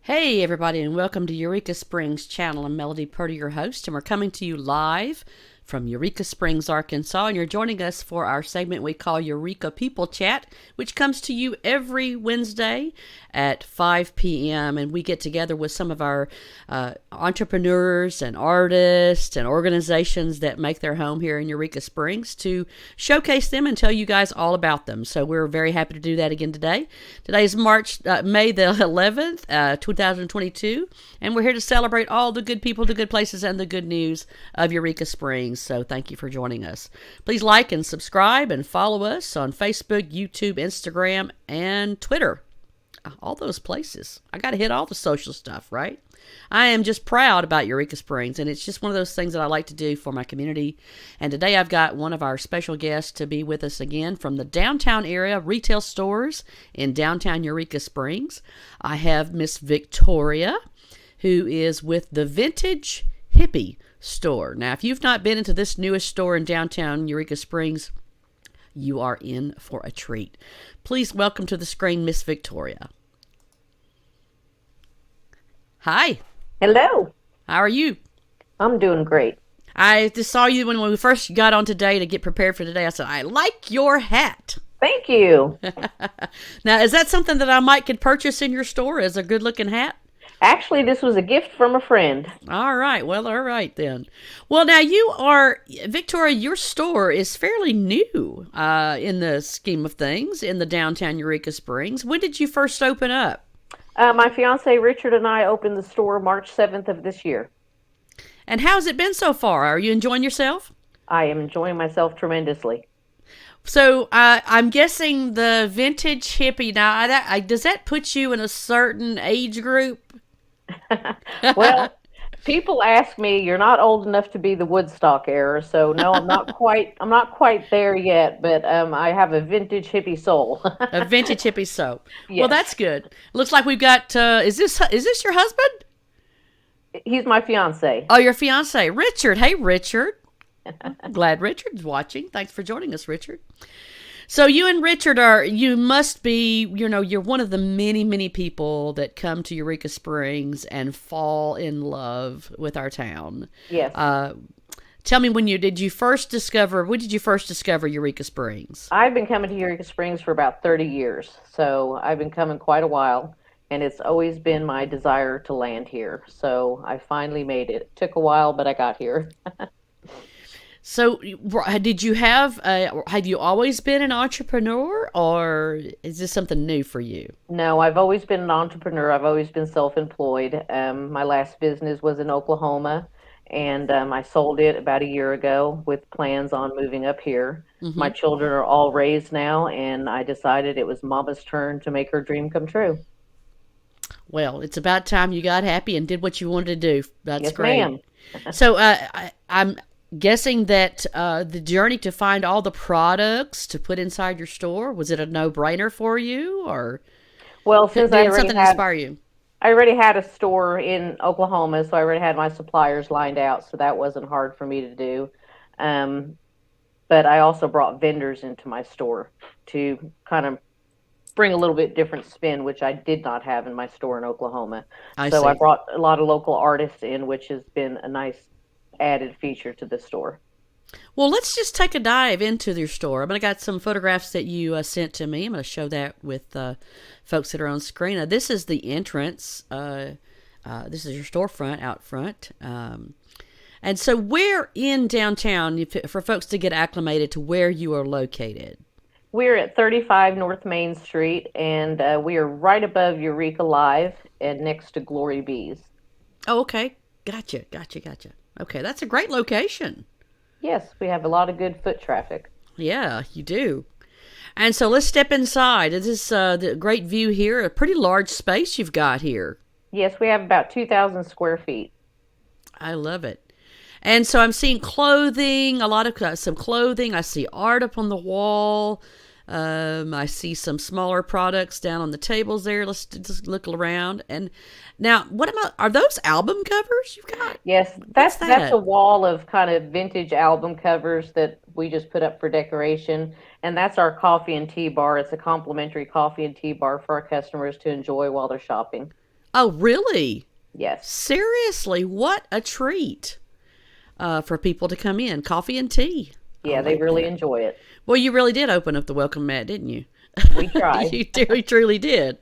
Hey everybody, and welcome to Eureka Springs channel. I'm Melody Purdy, your host, and we're coming to you live from Eureka Springs, Arkansas, and you're joining us for our segment we call Eureka People Chat, which comes to you every Wednesday at 5 p.m., and we get together with some of our entrepreneurs and artists and organizations that make their home here in Eureka Springs to showcase them and tell you guys all about them. So we're very happy to do that again today. Today is May the 11th, 2022, and we're here to celebrate all the good people, the good places, and the good news of Eureka Springs. So thank you for joining us. Please like and subscribe and follow us on Facebook, YouTube, Instagram, and Twitter. All those places. I got to hit all the social stuff, right? I am just proud about Eureka Springs, and it's just one of those things that I like to do for my community. And today I've got one of our special guests to be with us again from the downtown area retail stores in downtown Eureka Springs. I have Miss Victoria, who is with the Vintage Hippie Store. Now, if you've not been into this newest store in downtown Eureka Springs, you are in for a treat. Please welcome to the screen Miss Victoria. Hi. Hello. How are you? I'm doing great. I just saw you when we first got on today to get prepared for today. I said, I like your hat. Thank you. Now, is that something that I could purchase in your store as a good looking hat? Actually, this was a gift from a friend. All right. Well, all right then. Well, now you are, Victoria, your store is fairly new in the scheme of things in the downtown Eureka Springs. When did you first open up? My fiance Richard and I opened the store March 7th of this year. And how's it been so far? Are you enjoying yourself? I am enjoying myself tremendously. So I'm guessing the vintage hippie, now, does that put you in a certain age group? Well, people ask me, you're not old enough to be the Woodstock era, so no, I'm not quite there yet, but I have a vintage hippie soul. A vintage hippie soul. Yes. Well, that's good. Looks like we've got, is this your husband? He's my fiance. Oh, your fiance, Richard. Hey, Richard. Glad Richard's watching. Thanks for joining us, Richard. So you and Richard you must be, you're one of the many, many people that come to Eureka Springs and fall in love with our town. Yes. Tell me, when did you first discover Eureka Springs? I've been coming to Eureka Springs for about 30 years, so I've been coming quite a while, and it's always been my desire to land here. So I finally made it. It took a while, but I got here. So have you always been an entrepreneur, or is this something new for you? No, I've always been an entrepreneur. I've always been self-employed. My last business was in Oklahoma, and I sold it about a year ago with plans on moving up here. Mm-hmm. My children are all raised now, and I decided it was Mama's turn to make her dream come true. Well, it's about time you got happy and did what you wanted to do. That's yes, great. Ma'am. So I'm guessing that the journey to find all the products to put inside your store, was it a no-brainer for you, or since did something inspire you? I already had a store in Oklahoma, so I already had my suppliers lined out, so that wasn't hard for me to do. But I also brought vendors into my store to kind of bring a little bit different spin, which I did not have in my store in Oklahoma. I brought a lot of local artists in, which has been a nice added feature to the store. Well, let's just take a dive into your store. I got some photographs that you sent to me. I'm going to show that with folks that are on screen. Now, this is the entrance. This is your storefront out front. And so where in downtown, for folks to get acclimated to where you are located? We're at 35 North Main Street, and we are right above Eureka Live and next to Glory Bees. Oh, okay. Gotcha. Okay, that's a great location. Yes, we have a lot of good foot traffic. Yeah, you do. And so let's step inside. This is the great view here. A pretty large space you've got here. Yes, we have about 2,000 square feet. I love it. And so I'm seeing clothing, a lot of some clothing. I see art up on the wall. I see some smaller products down on the tables there. Let's just look around. And now, are those album covers you've got? Yes, that's a wall of kind of vintage album covers that we just put up for decoration. And that's our coffee and tea bar. It's a complimentary coffee and tea bar for our customers to enjoy while they're shopping. Oh, really? Yes. Seriously, what a treat for people to come in. Coffee and tea. Yeah, they really enjoy it. Well, you really did open up the welcome mat, didn't you? We tried. You truly did.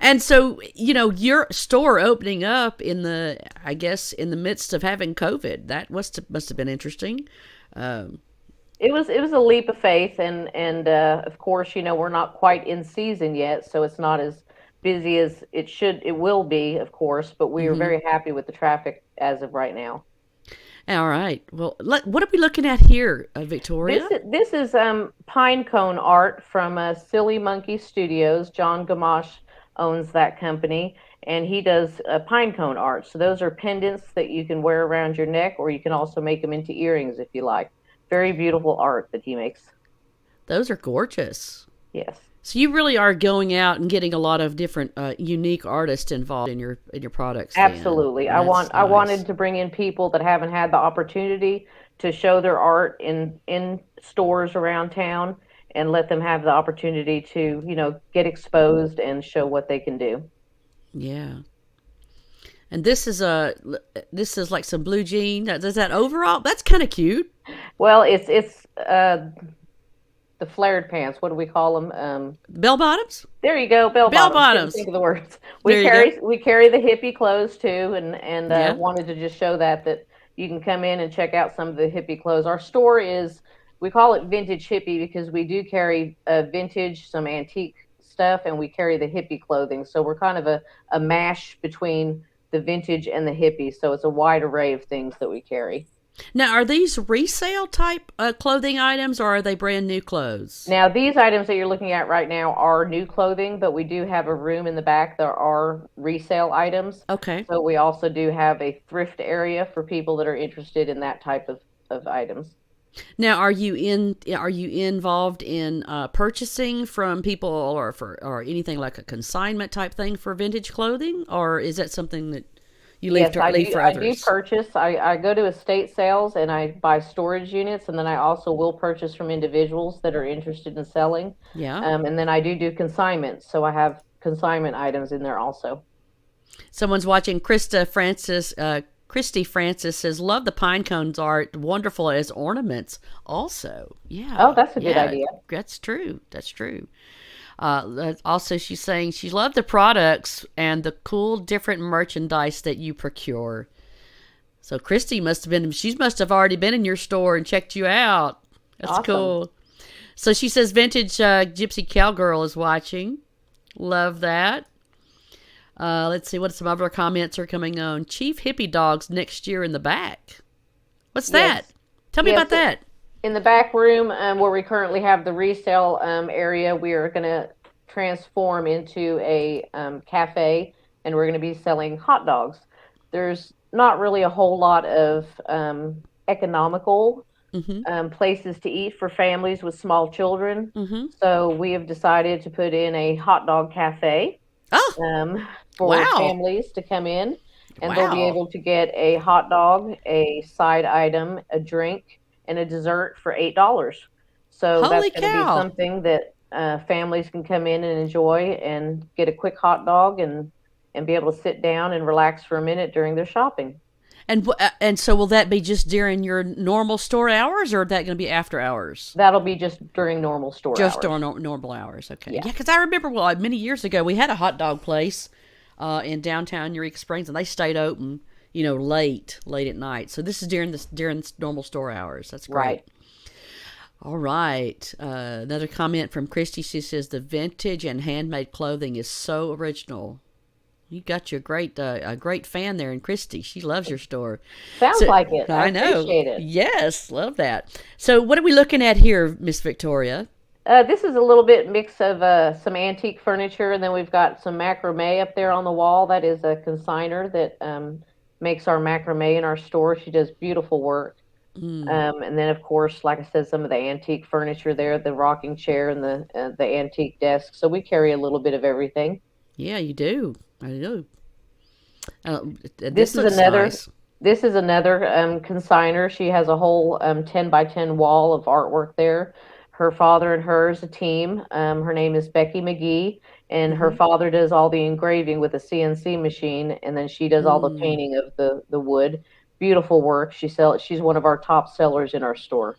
And so, your store opening up I guess, in the midst of having COVID, that must have been interesting. It was a leap of faith, and of course, we're not quite in season yet, so it's not as busy as it will be, of course, but we are very happy with the traffic as of right now. All right. Well, what are we looking at here, Victoria? This is pine cone art from Silly Monkey Studios. John Gamache owns that company, and he does pine cone art. So those are pendants that you can wear around your neck, or you can also make them into earrings if you like. Very beautiful art that he makes. Those are gorgeous. Yes. So you really are going out and getting a lot of different unique artists involved in your products. Absolutely. I wanted to bring in people that haven't had the opportunity to show their art in stores around town, and let them have the opportunity to, get exposed and show what they can do. Yeah. And this is like some blue jean. Does that overall? That's kind of cute. Well, it's the flared pants. What do we call them? Bell bottoms. There you go, bell bottoms. Think of the words. We carry the hippie clothes too, and wanted to just show that you can come in and check out some of the hippie clothes. Our store we call it Vintage Hippie because we do carry vintage, some antique stuff, and we carry the hippie clothing. So we're kind of a mash between the vintage and the hippie. So it's a wide array of things that we carry. Now, are these resale type clothing items, or are they brand new clothes? Now, these items that you're looking at right now are new clothing, but we do have a room in the back that are resale items. Okay. So we also do have a thrift area for people that are interested in that type of items. Now, are you involved in purchasing from people, or anything like a consignment type thing for vintage clothing, or is that something that you leave for others? I do purchase. I go to estate sales and I buy storage units, and then I also will purchase from individuals that are interested in selling. Yeah. And then I do consignments, so I have consignment items in there also. Someone's watching. Christy Francis says, "Love the pine cones art. Wonderful as ornaments." Also, yeah. Oh, that's a good idea. That's true. Also, she's saying she loved the products and the cool different merchandise that you procure. So Christy must have already been in your store and checked you out. That's awesome. Cool. So she says vintage gypsy cowgirl is watching. Love that. Let's see what some other comments are coming on. Chief Hippie Dogs next year in the back. What's that? Tell me about that. In the back room where we currently have the resale area, we are going to transform into a cafe, and we're going to be selling hot dogs. There's not really a whole lot of economical places to eat for families with small children. Mm-hmm. So we have decided to put in a hot dog cafe for families to come in, and they'll be able to get a hot dog, a side item, a drink, and a dessert for $8. So that's going to be something that families can come in and enjoy and get a quick hot dog and be able to sit down and relax for a minute during their shopping. And so will that be just during your normal store hours, or is that going to be after hours? That'll be just during normal store hours. Just during normal hours, okay. Yeah, because I remember many years ago we had a hot dog place in downtown Eureka Springs, and they stayed open, late at night. So this is during normal store hours. That's great. All right. Another comment from Christy. She says the vintage and handmade clothing is so original. You got your a great fan there in Christy. She loves your store. Sounds So like it. I I know. appreciate it. Yes, love that. So what are we looking at here, Miss Victoria? This is a little bit mix of some antique furniture, and then we've got some macrame up there on the wall. That is a consigner that makes our macrame in our store. She does beautiful work. Mm, And then, of course, like I said, some of the antique furniture there, the rocking chair and the antique desk. So we carry a little bit of everything. yeah, you do. I do. Uh, This this is looks another nice. this is another consigner. She has a whole 10 by 10 wall of artwork there. Her father and her is a team. Her name is Becky McGee, and her Mm-hmm. father does all the engraving with a CNC machine, and then she does all the Mm, painting of the wood. Beautiful work. She's one of our top sellers in our store.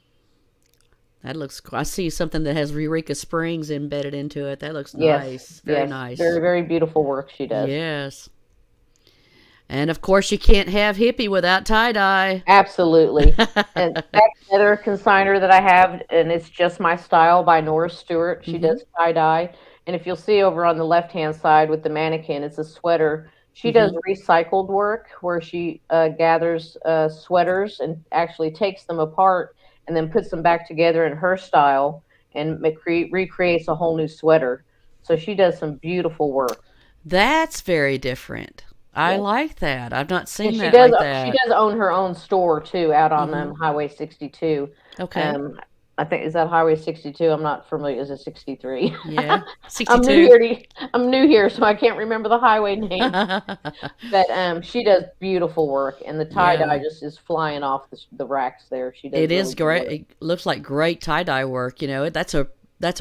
that looks cool. I see something that has Eureka Springs embedded into it. That looks Yes, nice. Very yes, very, nice. very beautiful work she does. Yes. And of course, you can't have hippie without tie dye. Absolutely. And that's another consigner that I have, and it's Just My Style by Nora Stewart. She Mm-hmm. does tie dye. And if you'll see over on the left hand side with the mannequin, it's a sweater. She does Mm-hmm. recycled work where she gathers sweaters and actually takes them apart and then puts them back together in her style and recreates a whole new sweater. So she does some beautiful work. That's very different. I Yes. like that. I've not And seen that like she that. does own her own store too out on Mm-hmm. Highway 62. Okay. Um, I think is that Highway 62. I'm not familiar. Is it 63? Yeah. I'm new 62. here. I'm new here, so I can't remember the highway name. But she does beautiful work, and the tie Yeah. dye just is flying off the racks there. She does It really is good great. work. It looks like great tie dye work. That's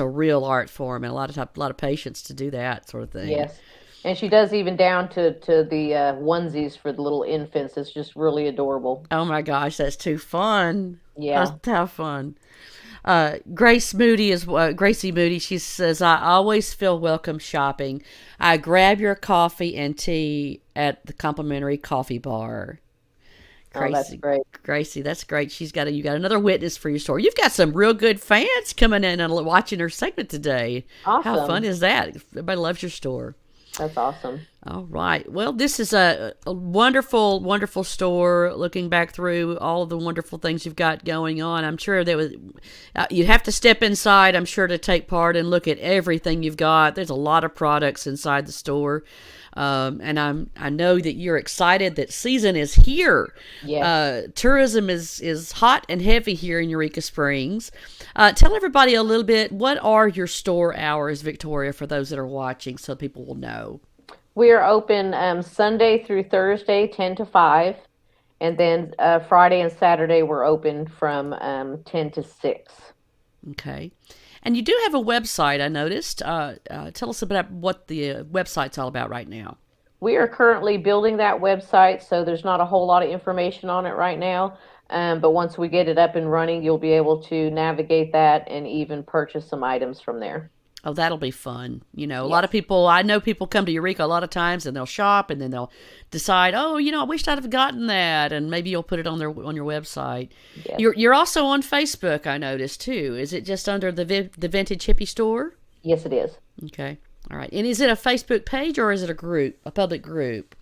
a real art form and a lot of patience to do that sort of thing. Yes, and she does even down to the onesies for the little infants. It's just really adorable. Oh my gosh, that's too fun. That's Yeah. how fun. Gracie Moody. She says, "I always feel welcome shopping. I grab your coffee and tea at the complimentary coffee bar." Oh, that's Gracie, great. Gracie, that's great. You got another witness for your store. You've got some real good fans coming in and watching her segment today. How fun Awesome. is that? Everybody loves your store. That's awesome. All right. Well, this is a wonderful, wonderful store. Looking back through all of the wonderful things you've got going on, I'm sure you'd have to step inside. I'm sure to take part and look at everything you've got. There's a lot of products inside the store, and I know that you're excited that season is here. Yes. Tourism is hot and heavy here in Eureka Springs. Tell everybody a little bit. What are your store hours, Victoria, for those that are watching, so people will know? We are open Sunday through Thursday, 10 to 5. And then Friday and Saturday, we're open from 10 to 6. Okay. And you do have a website, I noticed. Tell us about what the website's all about right now. We are currently building that website, so there's not a whole lot of information on it right now. But once we get it up and running, you'll be able to navigate that and even purchase some items from there. Oh, that'll be fun. A lot of Yes, people, I know people come to Eureka a lot of times and they'll shop and then they'll decide, oh, I wished I'd have gotten that. And maybe you'll put it on your website. yes, You're also on Facebook, I noticed too. Is it just under the Vintage Hippie Store? yes, it is. Okay. All right. And is it a Facebook page or is it a public group?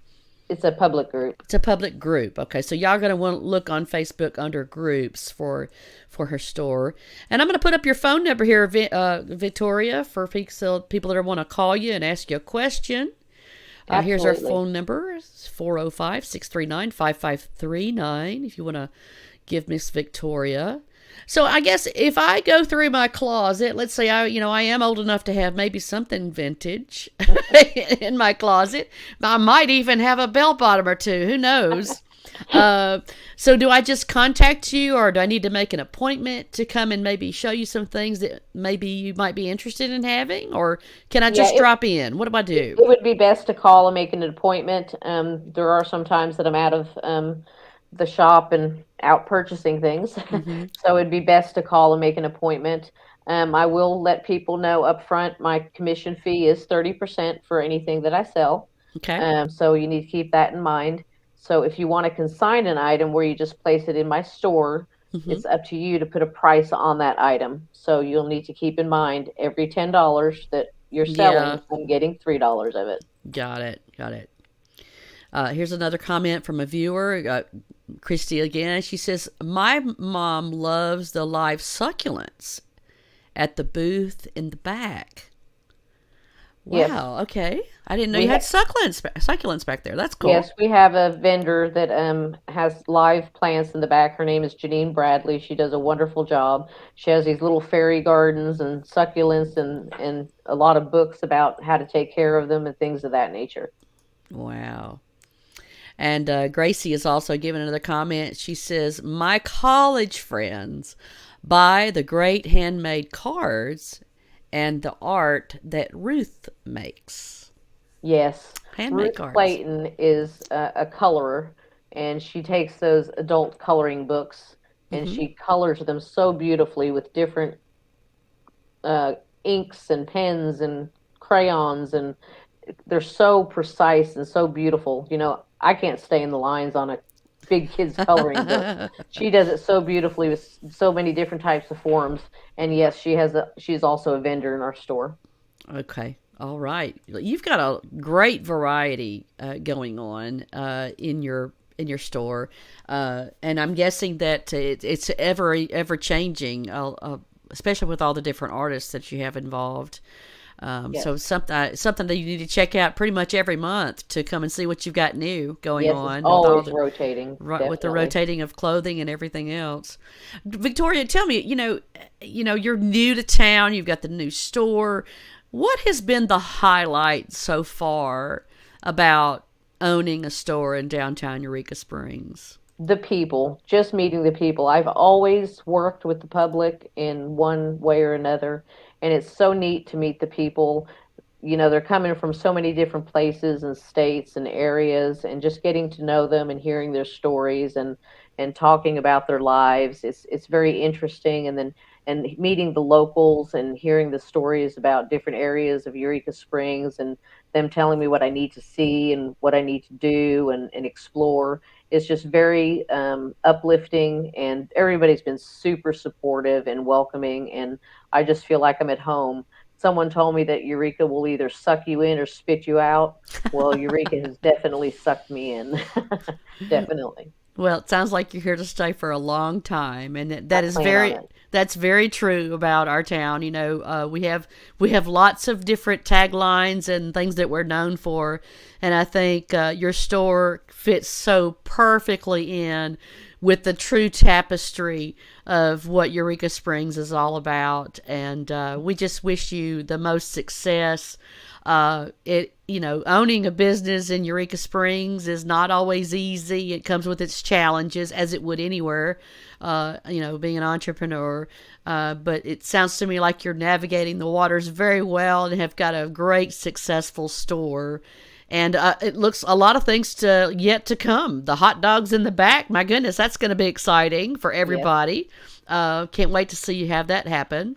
It's a public group. It's a public group. Okay, so y'all gonna want to look on Facebook under groups for her store, and I'm gonna put up your phone number here, Victoria, for people that want to call you and ask you a question. Here's our Absolutely. phone number: it's 405-639-5539. If you want to give Miss Victoria. So I guess if I go through my closet, let's say I am old enough to have maybe something vintage in my closet. I might even have a bell bottom or two. Who knows? Uh, so do I just contact you, or do I need to make an appointment to come and maybe show you some things that maybe you might be interested in having, or can I Yeah, just drop in? What do I it do? would be best to call and make an appointment. There are some times that I'm out of the shop and out purchasing things. Mm-hmm. So it'd be best to call and make an appointment. I will let people know up front my commission fee is 30% for anything that I sell. Okay. So you need to keep that in mind. So if you want to consign an item where you just place it in my store, It's up to you to put a price on that item. So you'll need to keep in mind every $10 that you're Yeah, selling, I'm getting $3 of it. got it. Got it. Here's another comment from a viewer, Christy again. She says, "My mom loves the live succulents at the booth in the back." Yes. Wow. Okay. I didn't know We you had ha- succulents back there. That's cool. yes, we have a vendor that has live plants in the back. Her name is Janine Bradley. She does a wonderful job. She has these little fairy gardens and succulents and a lot of books about how to take care of them and things of that nature. Wow. And Gracie has also given another comment. She says, "My college friends buy the great handmade cards and the art that Ruth makes." Yes, Handmade Ruth cards. Clayton is a colorer, and she takes those adult coloring books and Mm-hmm. she colors them so beautifully with different uh, inks and pens and crayons, and they're so precise and so beautiful. I can't stay in the lines on a big kids coloring book. She does it so beautifully with so many different types of forms. And yes, she's also a vendor in our store. Okay. All right. You've got a great variety going on in your store, and I'm guessing that it's ever changing, especially with all the different artists that you have involved. So Yes. something that you need to check out pretty much every month to come and see what you've got new going Yes, it's on with all always the rotating, with the definitely. rotating of clothing and everything else. Victoria, tell me, you're new to town. You've got the new store. What has been the highlight so far about owning a store in downtown Eureka Springs? The people, just meeting the people. I've always worked with the public in one way or another, and it's so neat to meet the people. They're coming from so many different places and states and areas, and just getting to know them and hearing their stories and talking about their lives. It's very interesting, and meeting the locals and hearing the stories about different areas of Eureka Springs and them telling me what I need to see and what I need to do and explore. It's just very uplifting, and everybody's been super supportive and welcoming, and I just feel like I'm at home. Someone told me that Eureka will either suck you in or spit you out. Well, Eureka has definitely sucked me in. Definitely. Well, it sounds like you're here to stay for a long time, and I that is plan on very it. that's very true about our town. We have lots of different taglines and things that we're known for, and I think your store fits so perfectly in with the true tapestry of what Eureka Springs is all about. And we just wish you the most success. Owning a business in Eureka Springs is not always easy. It comes with its challenges, as it would anywhere. Being an entrepreneur. But it sounds to me like you're navigating the waters very well and have got a great, successful store. And it looks a lot of things yet to come. The hot dogs in the back, my goodness, that's going to be exciting for Yes. everybody. Can't wait to see you have that happen.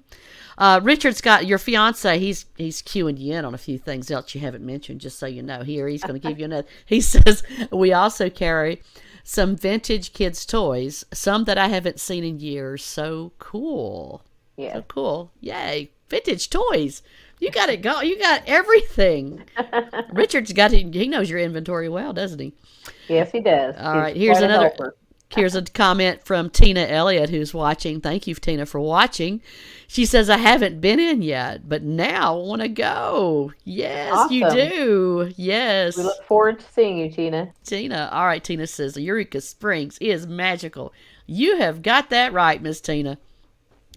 Richard's got your fiance. He's queuing you in on a few things else you haven't mentioned, just so you know. Here, he's going to give you another. He says we also carry some vintage kids' toys, some that I haven't seen in years. So cool, so Yes. cool! Yay, vintage toys! You got it. Go. You got everything. Richard's got it. He knows your inventory well, doesn't he? Yes, he does. All He's right. Here's quite a another. helper. Here's a comment from Tina Elliott, who's watching. Thank you, Tina, for watching. She says, "I haven't been in yet, but now I want to go." Yes, you Awesome. do. We Yes, look forward to seeing you, Tina. Tina. All right, Tina says, Eureka Springs is magical. You have got that right, Miss Tina.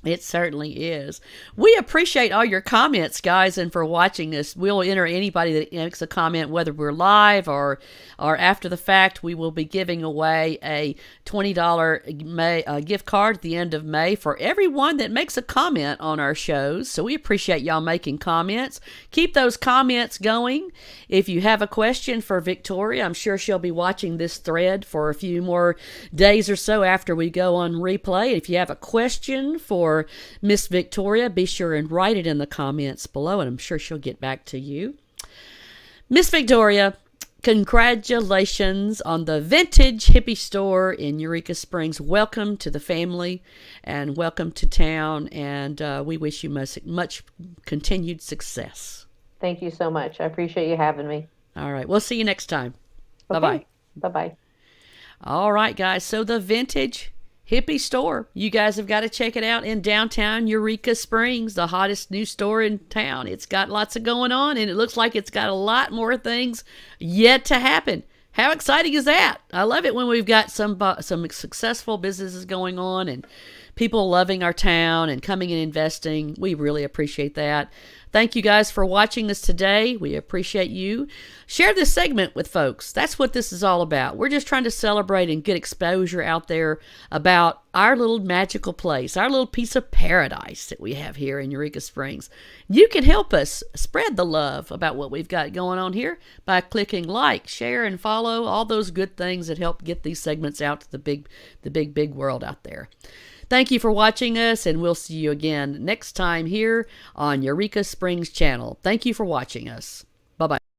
It certainly is. We appreciate all your comments, guys, and for watching us. We'll enter anybody that makes a comment, whether we're live or after the fact. We will be giving away a $20 gift card at the end of May for everyone that makes a comment on our shows. So we appreciate y'all making comments. Keep those comments going. If you have a question for Victoria, I'm sure she'll be watching this thread for a few more days or so after we go on replay. If you have a question for Miss Victoria, be sure and write it in the comments below, and I'm sure she'll get back to you. Miss Victoria, Congratulations on the Vintage Hippie Store in Eureka Springs. Welcome to the family and welcome to town. And we wish you much continued success. Thank you so much. I appreciate you having me. All right. We'll see you next time. Okay. Bye-bye. Bye-bye. All right, guys. So the Vintage Hippie Store. You guys have got to check it out in downtown Eureka Springs, the hottest new store in town. It's got lots of going on, and it looks like it's got a lot more things yet to happen. How exciting is that? I love it when we've got some successful businesses going on and people loving our town and coming and investing. We really appreciate that. Thank you guys for watching us today. We appreciate you. Share this segment with folks. That's what this is all about. We're just trying to celebrate and get exposure out there about our little magical place, our little piece of paradise that we have here in Eureka Springs. You can help us spread the love about what we've got going on here by clicking like, share, and follow, all those good things that help get these segments out to the big world out there. Thank you for watching us, and we'll see you again next time here on Eureka Springs channel. Thank you for watching us. Bye-bye.